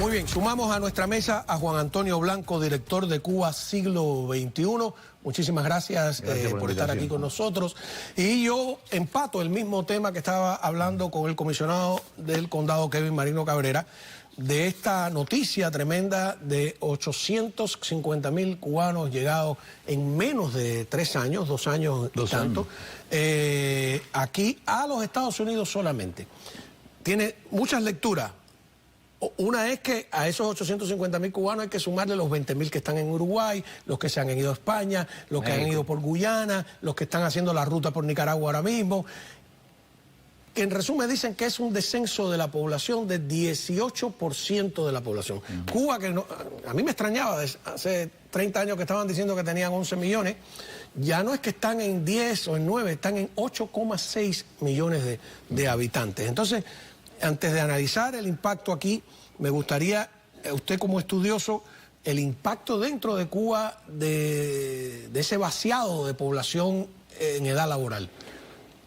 Muy bien, sumamos a nuestra mesa a Juan Antonio Blanco, director de Cuba Siglo XXI. Muchísimas gracias por estar aquí con nosotros. Y yo empato el mismo tema que estaba hablando con el comisionado del condado, Kevin Marino Cabrera, de esta noticia tremenda de 850.000 cubanos llegados en menos de 3 años, 2 años y tanto, aquí a los Estados Unidos solamente. Tiene muchas lecturas. Una es que a esos 850.000 cubanos hay que sumarle los 20.000 que están en Uruguay, los que se han ido a España, los que han ido por Guyana, los que están haciendo la ruta por Nicaragua ahora mismo. Que en resumen dicen que es un descenso de la población de 18% de la población. Cuba, que no, a mí me extrañaba, hace 30 años que estaban diciendo que tenían 11 millones, ya no es que están en 10 o en 9, están en 8,6 millones de habitantes. Entonces, antes de analizar el impacto aquí, me gustaría, usted como estudioso, el impacto dentro de Cuba de ese vaciado de población en edad laboral.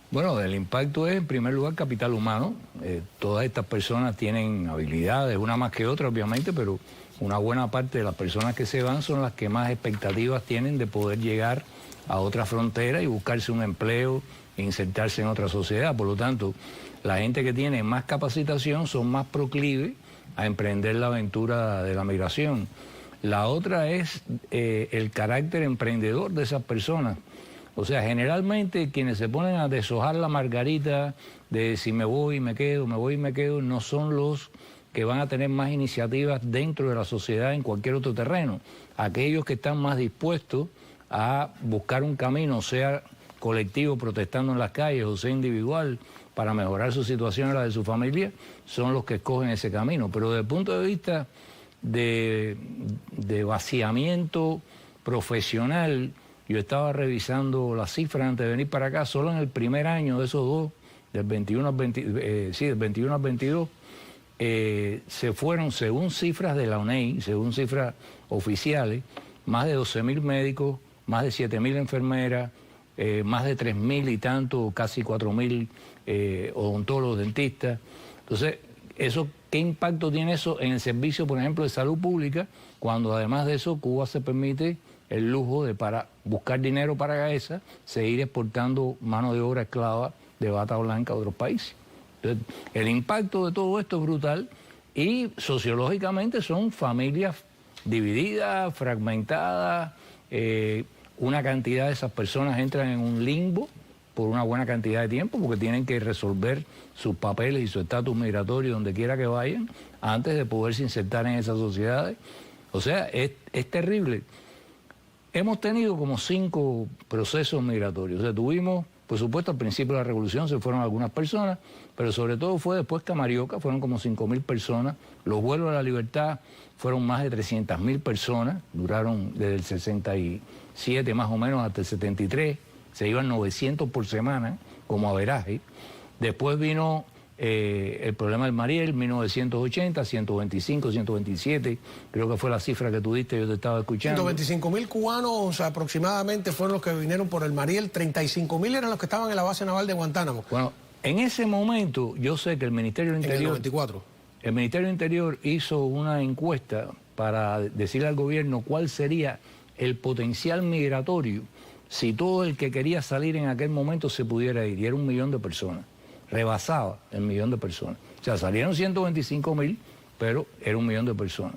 Bueno, el impacto es, en primer lugar, capital humano. Todas estas personas tienen habilidades, una más que otra, obviamente, pero una buena parte de las personas que se van son las que más expectativas tienen de poder llegar a otra frontera y buscarse un empleo e insertarse en otra sociedad. Por lo tanto, la gente que tiene más capacitación son más proclives a emprender la aventura de la migración. La otra es el carácter emprendedor de esas personas. O sea, generalmente quienes se ponen a deshojar la margarita de si me voy y me quedo, me voy y me quedo, no son los que van a tener más iniciativas dentro de la sociedad en cualquier otro terreno. Aquellos que están más dispuestos a buscar un camino, sea colectivo protestando en las calles o sea individual, para mejorar su situación y la de su familia, son los que escogen ese camino. Pero desde el punto de vista de vaciamiento profesional, yo estaba revisando las cifras antes de venir para acá, solo en el primer año de esos dos, del 21 al 22, se fueron, según cifras de la UNEI, según cifras oficiales, más de 12.000 médicos, más de 7.000 enfermeras, más de 3.000 y tanto, casi 4.000 odontólogos, dentistas. Entonces, ¿qué impacto tiene eso en el servicio, por ejemplo, de salud pública, cuando además de eso Cuba se permite el lujo de, para buscar dinero para esa, seguir exportando mano de obra esclava de bata blanca a otros países? Entonces, el impacto de todo esto es brutal y sociológicamente son familias divididas, fragmentadas. Una cantidad de esas personas entran en un limbo por una buena cantidad de tiempo porque tienen que resolver sus papeles y su estatus migratorio donde quiera que vayan antes de poderse insertar en esas sociedades. O sea, es terrible. Hemos tenido como 5 procesos migratorios. O sea, tuvimos, por supuesto, al principio de la revolución se fueron algunas personas, pero sobre todo fue después Camarioca, fueron como 5.000 personas. Los vuelos a la libertad fueron más de 300.000 personas, duraron desde el 67 más o menos hasta el 73, se iban 900 por semana como averaje. Después vino el problema del Mariel, 1980, 125, 127, creo que fue la cifra que tú diste, yo te estaba escuchando. 125.000 cubanos aproximadamente fueron los que vinieron por el Mariel, 35.000 eran los que estaban en la base naval de Guantánamo. Bueno, en ese momento yo sé que el Ministerio del Interior... En el 94. El Ministerio del Interior hizo una encuesta para decirle al gobierno cuál sería el potencial migratorio si todo el que quería salir en aquel momento se pudiera ir, y era 1 millón de personas. Rebasaba el 1 millón de personas. O sea, salieron 125.000, pero era 1 millón de personas.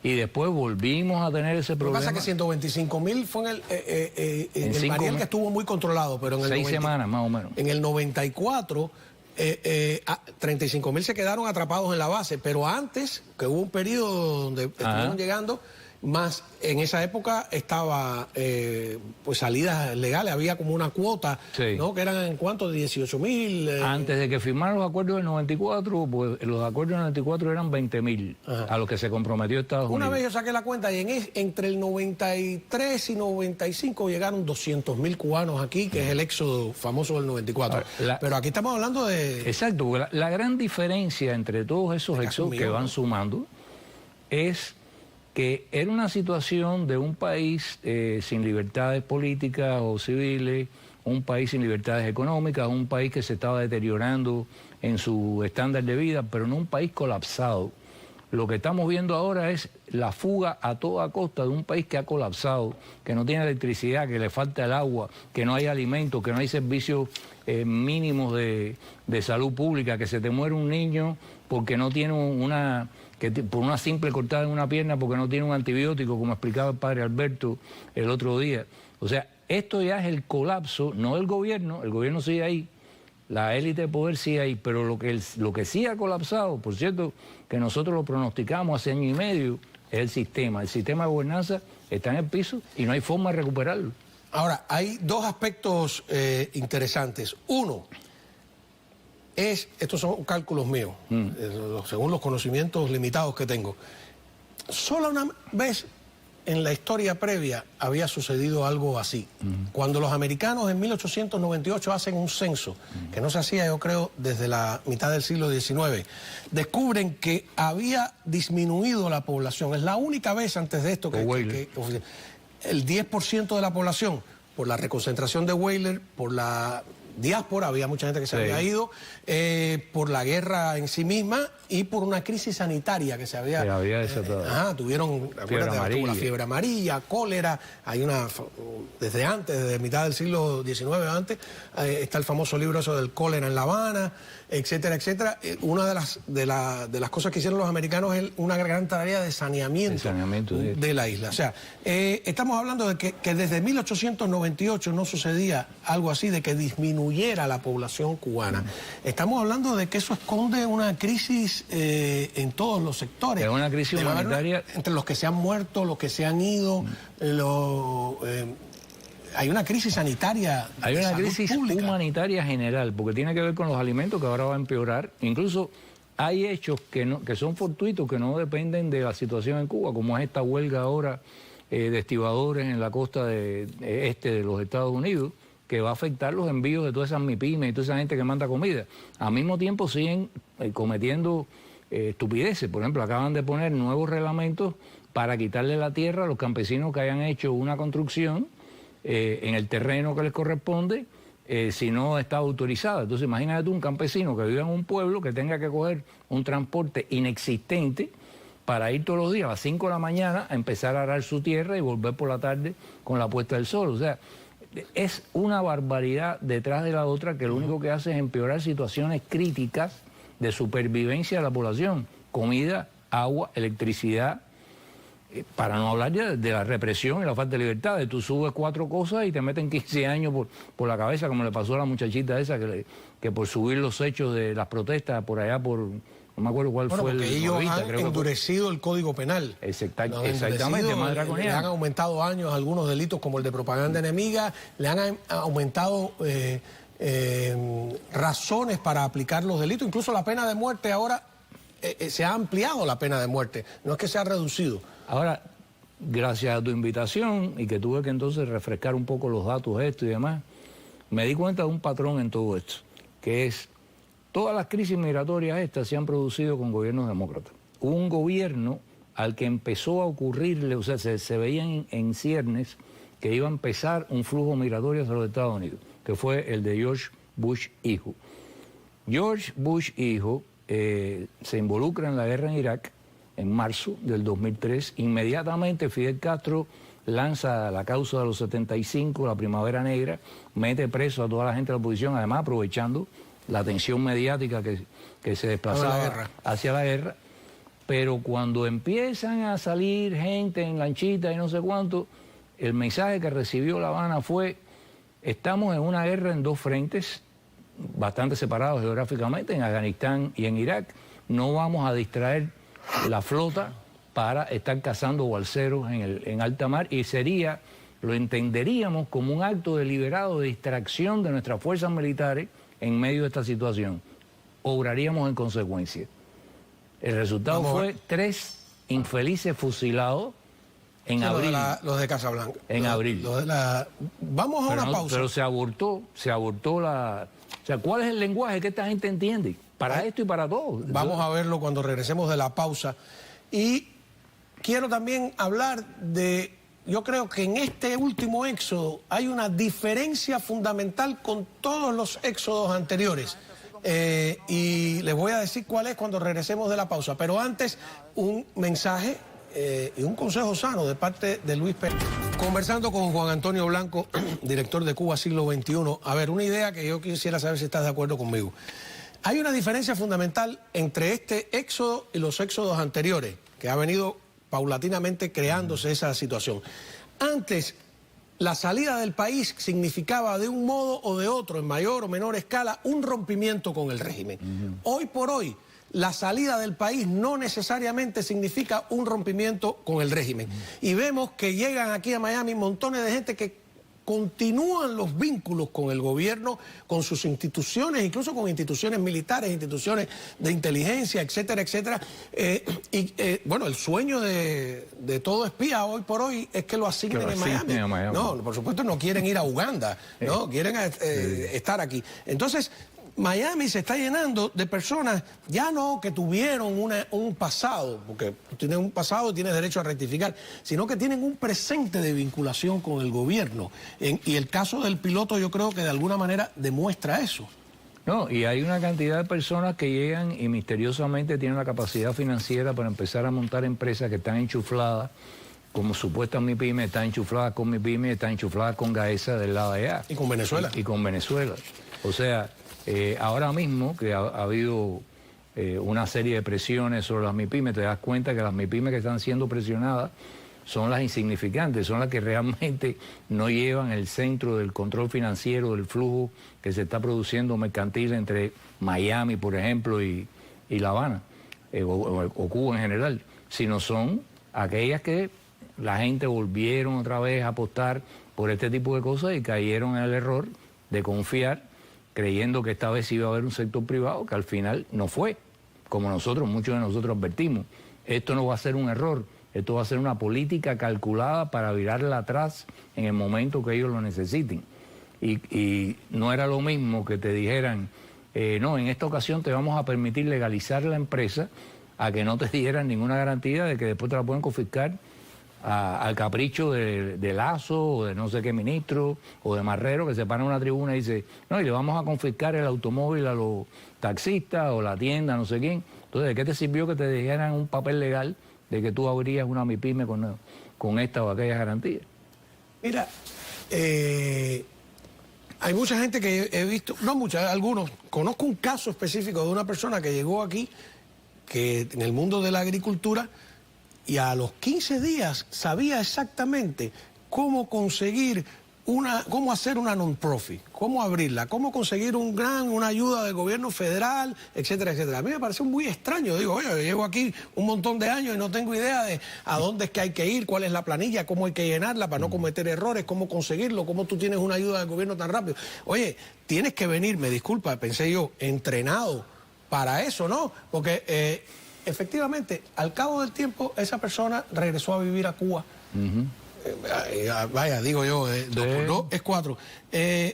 Y después volvimos a tener ese problema. Lo que pasa es que 125.000 fue en el Mariel, que estuvo muy controlado, pero en el 6 semanas más o menos. En el 94, 35.000 se quedaron atrapados en la base, pero antes, que hubo un periodo donde estuvieron llegando, más en esa época estaba pues salidas legales, había como una cuota, sí, ¿no? Que eran en cuánto, 18.000. Antes de que firmaran los acuerdos del 94, pues los acuerdos del 94 eran 20.000 a los que se comprometió Estados Unidos. Una vez yo saqué la cuenta y entre el 93 y 95 llegaron 200.000 cubanos aquí, que es el éxodo famoso del 94. Pero aquí estamos hablando de... Exacto, porque la gran diferencia entre todos esos éxodos que van sumando es que era una situación de un país sin libertades políticas o civiles, un país sin libertades económicas, un país que se estaba deteriorando en su estándar de vida, pero no un país colapsado. Lo que estamos viendo ahora es la fuga a toda costa de un país que ha colapsado, que no tiene electricidad, que le falta el agua, que no hay alimentos, que no hay servicios mínimos de salud pública, que se te muere un niño porque no tiene por una simple cortada en una pierna, porque no tiene un antibiótico, como explicaba el padre Alberto el otro día. O sea, esto ya es el colapso, no del gobierno, el gobierno sigue ahí, la élite de poder sigue ahí, pero lo que sí ha colapsado, por cierto, que nosotros lo pronosticamos hace año y medio, es el sistema. El sistema de gobernanza está en el piso y no hay forma de recuperarlo. Ahora, hay dos aspectos interesantes. Uno, estos son cálculos míos, según los conocimientos limitados que tengo. Solo una vez en la historia previa había sucedido algo así. Cuando los americanos en 1898 hacen un censo, que no se hacía, yo creo, desde la mitad del siglo XIX, descubren que había disminuido la población. Es la única vez antes de esto que el 10% de la población, por la reconcentración de Weyler, por la diáspora, había mucha gente que se había ido, por la guerra en sí misma y por una crisis sanitaria que se había desatado. Tuvieron la fiebre amarilla, cólera, hay desde antes, desde mitad del siglo XIX antes, está el famoso libro eso del cólera en La Habana, etcétera, etcétera. Una de las cosas que hicieron los americanos es una gran tarea de saneamiento de la isla. O sea, estamos hablando de que desde 1898 no sucedía algo así, de que disminuyera la población cubana. Estamos hablando de que eso esconde una crisis en todos los sectores. Es una crisis humanitaria. Entre los que se han muerto, los que se han ido, hay una crisis sanitaria. Hay una crisis humanitaria general, porque tiene que ver con los alimentos, que ahora va a empeorar. Incluso hay hechos que son fortuitos, que no dependen de la situación en Cuba, como es esta huelga ahora de estibadores en la costa este de los Estados Unidos, que va a afectar los envíos de todas esas MIPYMES y toda esa gente que manda comida. Al mismo tiempo siguen cometiendo estupideces. Por ejemplo, acaban de poner nuevos reglamentos para quitarle la tierra a los campesinos que hayan hecho una construcción en el terreno que les corresponde, si no está autorizada. Entonces imagínate tú un campesino que vive en un pueblo que tenga que coger un transporte inexistente para ir todos los días a las 5 de la mañana a empezar a arar su tierra y volver por la tarde con la puesta del sol. O sea, es una barbaridad detrás de la otra que lo único que hace es empeorar situaciones críticas de supervivencia de la población. Comida, agua, electricidad, para no hablar ya de la represión y la falta de libertad. Tú subes 4 cosas y te meten 15 años por la cabeza, como le pasó a la muchachita esa que por subir los hechos de las protestas por allá por... No me acuerdo cuál fue porque ellos han endurecido el Código Penal. Exactamente, más draconiano. Le han aumentado años algunos delitos como el de propaganda enemiga, le han aumentado razones para aplicar los delitos. Incluso la pena de muerte ahora se ha ampliado la pena de muerte, no es que se ha reducido. Ahora, gracias a tu invitación y que tuve que entonces refrescar un poco los datos y demás, me di cuenta de un patrón en todo esto, que es... Todas las crisis migratorias estas se han producido con gobiernos demócratas. Hubo un gobierno al que empezó a ocurrirle, o sea, se veían en ciernes que iba a empezar un flujo migratorio hacia los Estados Unidos, que fue el de George Bush hijo. George Bush hijo se involucra en la guerra en Irak en marzo del 2003. Inmediatamente Fidel Castro lanza la causa de los 75, la Primavera Negra, mete preso a toda la gente de la oposición, además aprovechando la atención mediática que se desplazaba hacia la guerra, pero cuando empiezan a salir gente en lanchita y no sé cuánto, el mensaje que recibió La Habana fue: estamos en una guerra en 2 frentes, bastante separados geográficamente, en Afganistán y en Irak, no vamos a distraer la flota para estar cazando balseros en alta mar, y lo entenderíamos como un acto deliberado de distracción de nuestras fuerzas militares en medio de esta situación. Obraríamos en consecuencia. El resultado fue 3 infelices fusilados en abril. Los de Casablanca. En abril. Vamos a una pausa. Pero se abortó la... O sea, ¿cuál es el lenguaje que esta gente entiende? Para esto y para todo. Vamos a verlo cuando regresemos de la pausa. Y quiero también hablar de... Yo creo que en este último éxodo hay una diferencia fundamental con todos los éxodos anteriores. y les voy a decir cuál es cuando regresemos de la pausa. Pero antes, un mensaje y un consejo sano de parte de Luis Pérez. Conversando con Juan Antonio Blanco, director de Cuba Siglo XXI. A ver, una idea que yo quisiera saber si estás de acuerdo conmigo. Hay una diferencia fundamental entre este éxodo y los éxodos anteriores, que ha venido paulatinamente creándose esa situación. Antes, la salida del país significaba de un modo o de otro, en mayor o menor escala, un rompimiento con el régimen. Hoy por hoy, la salida del país no necesariamente significa un rompimiento con el régimen. Y vemos que llegan aquí a Miami montones de gente que continúan los vínculos con el gobierno, con sus instituciones, incluso con instituciones militares, instituciones de inteligencia, etcétera, etcétera. Bueno, el sueño de todo espía hoy por hoy es que lo asignen en Miami. No, por supuesto no quieren ir a Uganda, no, quieren estar aquí. Entonces, Miami se está llenando de personas, ya no que tuvieron un pasado, porque tienes un pasado y tienes derecho a rectificar, sino que tienen un presente de vinculación con el gobierno. Y el caso del piloto yo creo que de alguna manera demuestra eso. No, y hay una cantidad de personas que llegan y misteriosamente tienen la capacidad financiera para empezar a montar empresas que están enchufladas, como supuesta MIPYME, están enchufladas con MIPYME, están enchufladas con Gaesa del lado de allá. Y con Venezuela. Y con Venezuela. O sea, ahora mismo que ha habido una serie de presiones sobre las MIPYME, te das cuenta que las MIPYME que están siendo presionadas son las insignificantes, son las que realmente no llevan el centro del control financiero, del flujo que se está produciendo mercantil entre Miami, por ejemplo, y La Habana, o Cuba en general, sino son aquellas que la gente volvieron otra vez a apostar por este tipo de cosas y cayeron en el error de confiar, creyendo que esta vez iba a haber un sector privado, que al final no fue, como muchos de nosotros advertimos. Esto no va a ser un error, esto va a ser una política calculada para virarla atrás en el momento que ellos lo necesiten. Y no era lo mismo que te dijeran, no, en esta ocasión te vamos a permitir legalizar la empresa, a que no te dieran ninguna garantía de que después te la pueden confiscar al capricho de Lazo o de no sé qué ministro o de Marrero, que se para en una tribuna y dice, no, y le vamos a confiscar el automóvil a los taxistas o la tienda, no sé quién. Entonces, ¿de qué te sirvió que te dijeran un papel legal de que tú abrías una MIPYME con esta o aquella garantía? Mira, hay mucha gente que he visto, no mucha, algunos. Conozco un caso específico de una persona que llegó aquí, que en el mundo de la agricultura, y a los 15 días sabía exactamente cómo conseguir cómo hacer una non-profit, cómo abrirla, cómo conseguir una ayuda del gobierno federal, etcétera, etcétera. A mí me parece muy extraño. Digo, oye, yo llevo aquí un montón de años y no tengo idea de a dónde es que hay que ir, cuál es la planilla, cómo hay que llenarla para no cometer errores, cómo conseguirlo, cómo tú tienes una ayuda del gobierno tan rápido. Oye, tienes que venir, me disculpa, pensé yo, entrenado para eso, ¿no? Porque efectivamente, al cabo del tiempo, esa persona regresó a vivir a Cuba. Vaya, digo yo, 2 por 2 es 4.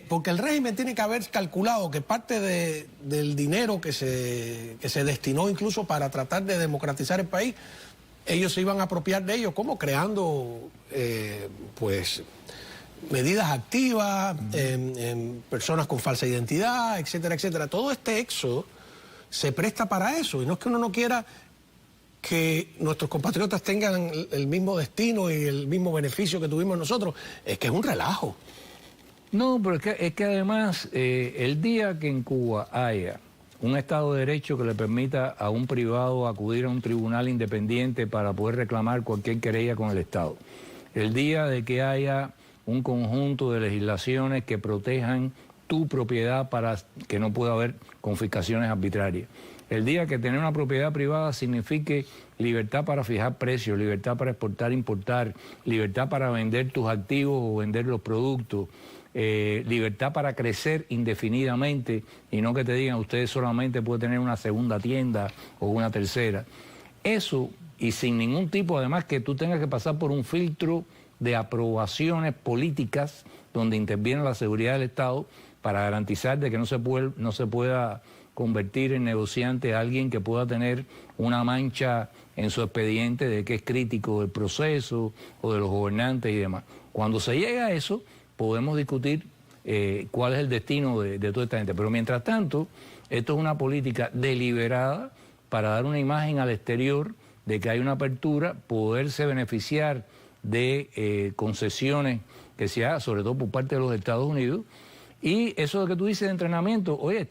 Porque el régimen tiene que haber calculado que parte del dinero que se destinó incluso para tratar de democratizar el país, ellos se iban a apropiar de ellos, como creando, pues, medidas activas, personas con falsa identidad, etcétera, etcétera. Todo este éxodo se presta para eso, y no es que uno no quiera que nuestros compatriotas tengan el mismo destino y el mismo beneficio que tuvimos nosotros, es que es un relajo. No, pero es que además el día que en Cuba haya un Estado de Derecho que le permita a un privado acudir a un tribunal independiente para poder reclamar cualquier querella con el Estado, el día de que haya un conjunto de legislaciones que protejan tu propiedad para que no pueda haber confiscaciones arbitrarias, el día que tener una propiedad privada signifique libertad para fijar precios, libertad para exportar, importar, libertad para vender tus activos o vender los productos, libertad para crecer indefinidamente y no que te digan ustedes solamente pueden tener una segunda tienda o una tercera. Eso, y sin ningún tipo, además que tú tengas que pasar por un filtro de aprobaciones políticas donde interviene la seguridad del Estado para garantizar de que no se pueda convertir en negociante a alguien que pueda tener una mancha en su expediente de que es crítico del proceso o de los gobernantes y demás. Cuando se llega a eso, podemos discutir cuál es el destino de toda esta gente. Pero mientras tanto, Esto es una política deliberada para dar una imagen al exterior de que hay una apertura, poderse beneficiar de concesiones que se hagan, sobre todo por parte de los Estados Unidos. Y eso de que tú dices de entrenamiento, oye,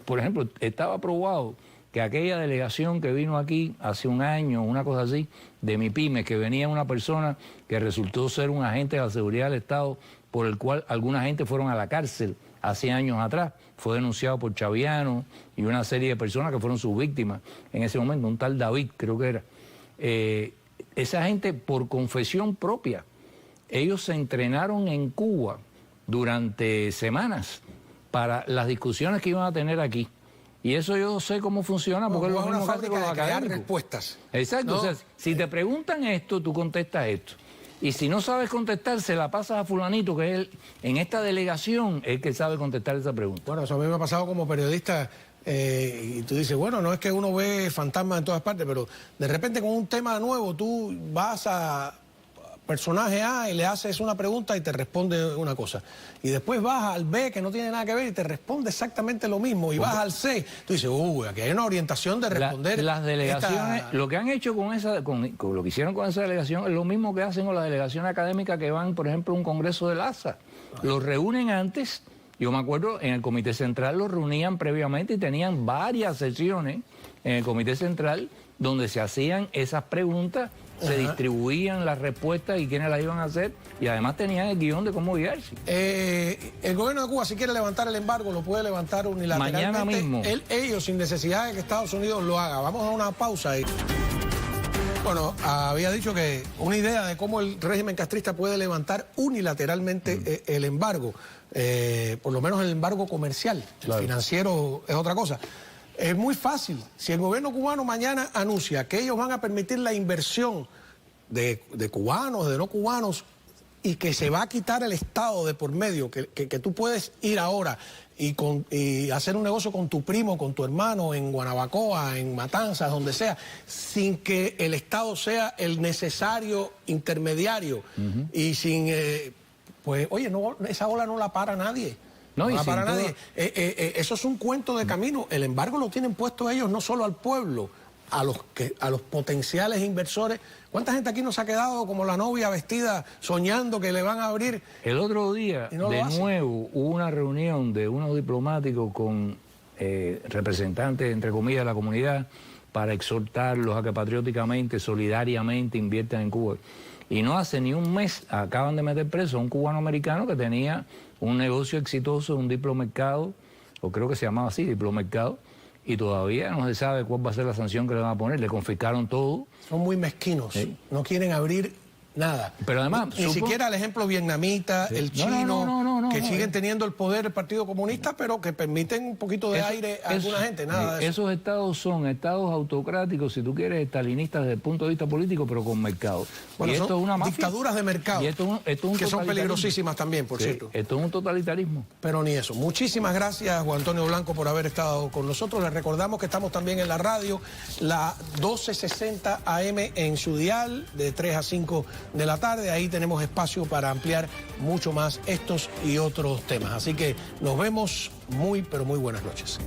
por ejemplo, estaba aprobado que aquella delegación que vino aquí hace un año, una cosa así, de MIPYME, que venía una persona que resultó ser un agente de la seguridad del Estado, por el cual alguna gente fueron a la cárcel hace años atrás, fue denunciado por Chaviano y una serie de personas que fueron sus víctimas en ese momento, un tal David creo que era. Esa gente, por confesión propia, ellos se entrenaron en Cuba durante semanas para las discusiones que iban a tener aquí. Y eso yo sé cómo funciona, porque es lo mismo que hace con los académicos. Respuestas. Exacto, ¿no? O sea, si te preguntan esto, tú contestas esto. Y si no sabes contestar, se la pasas a fulanito, que es en esta delegación el que sabe contestar esa pregunta. Bueno, eso a mí me ha pasado como periodista, y tú dices, bueno, no es que uno ve fantasmas en todas partes, pero de repente con un tema nuevo tú vas a personaje A y le haces una pregunta y te responde una cosa. Y después vas al B, que no tiene nada que ver, y te responde exactamente lo mismo. Y vas al C, tú dices, aquí hay una orientación de responder. Las delegaciones, lo que han hecho con lo que hicieron con esa delegación es lo mismo que hacen con las delegaciones académicas que van, por ejemplo, a un congreso del ASA. Los reúnen antes. Yo me acuerdo, en el Comité Central los reunían previamente y tenían varias sesiones en el Comité Central donde se hacían esas preguntas, se distribuían las respuestas y quiénes las iban a hacer, y además tenían el guión de cómo guiarse. El gobierno de Cuba, si quiere levantar el embargo, lo puede levantar unilateralmente. Mañana mismo. Ellos, sin necesidad de que Estados Unidos lo haga. Vamos a una pausa ahí. Bueno, había dicho que una idea de cómo el régimen castrista puede levantar unilateralmente el embargo, por lo menos el embargo comercial, el financiero es otra cosa. Es muy fácil. Si el gobierno cubano mañana anuncia que ellos van a permitir la inversión de cubanos, de no cubanos, y que se va a quitar el Estado de por medio, que tú puedes ir ahora y hacer un negocio con tu primo, con tu hermano, en Guanabacoa, en Matanzas, donde sea, sin que el Estado sea el necesario intermediario y sin... pues, oye, no, esa ola no la para nadie. No para nadie. Eso es un cuento de camino. El embargo lo tienen puesto ellos no solo al pueblo, a los potenciales inversores. ¿Cuánta gente aquí nos ha quedado como la novia vestida soñando que le van a abrir? El otro día, de nuevo, hubo una reunión de unos diplomáticos con representantes, entre comillas, de la comunidad, para exhortarlos a que patrióticamente, solidariamente inviertan en Cuba. Y no hace ni un mes acaban de meter preso a un cubano-americano que tenía un negocio exitoso, un diplomercado, o creo que se llamaba así, diplomercado, y todavía no se sabe cuál va a ser la sanción que le van a poner. Le confiscaron todo. Son muy mezquinos, no quieren abrir nada. Pero además... Ni siquiera el ejemplo vietnamita, el chino, que siguen teniendo el poder el Partido Comunista, pero que permiten un poquito de aire a alguna gente, nada de eso. Esos estados son estados autocráticos, si tú quieres, estalinistas desde el punto de vista político, pero con mercado. Bueno, y esto es una mafia. Dictaduras de mercado, y esto es un que son peligrosísimas también, por cierto. Esto es un totalitarismo. Pero ni eso. Muchísimas gracias, Juan Antonio Blanco, por haber estado con nosotros. Les recordamos que estamos también en la radio, la 1260 AM en su dial, de 3 a 5 de la tarde. Ahí tenemos espacio para ampliar mucho más estos y otros temas. Así que nos vemos muy, pero muy buenas noches.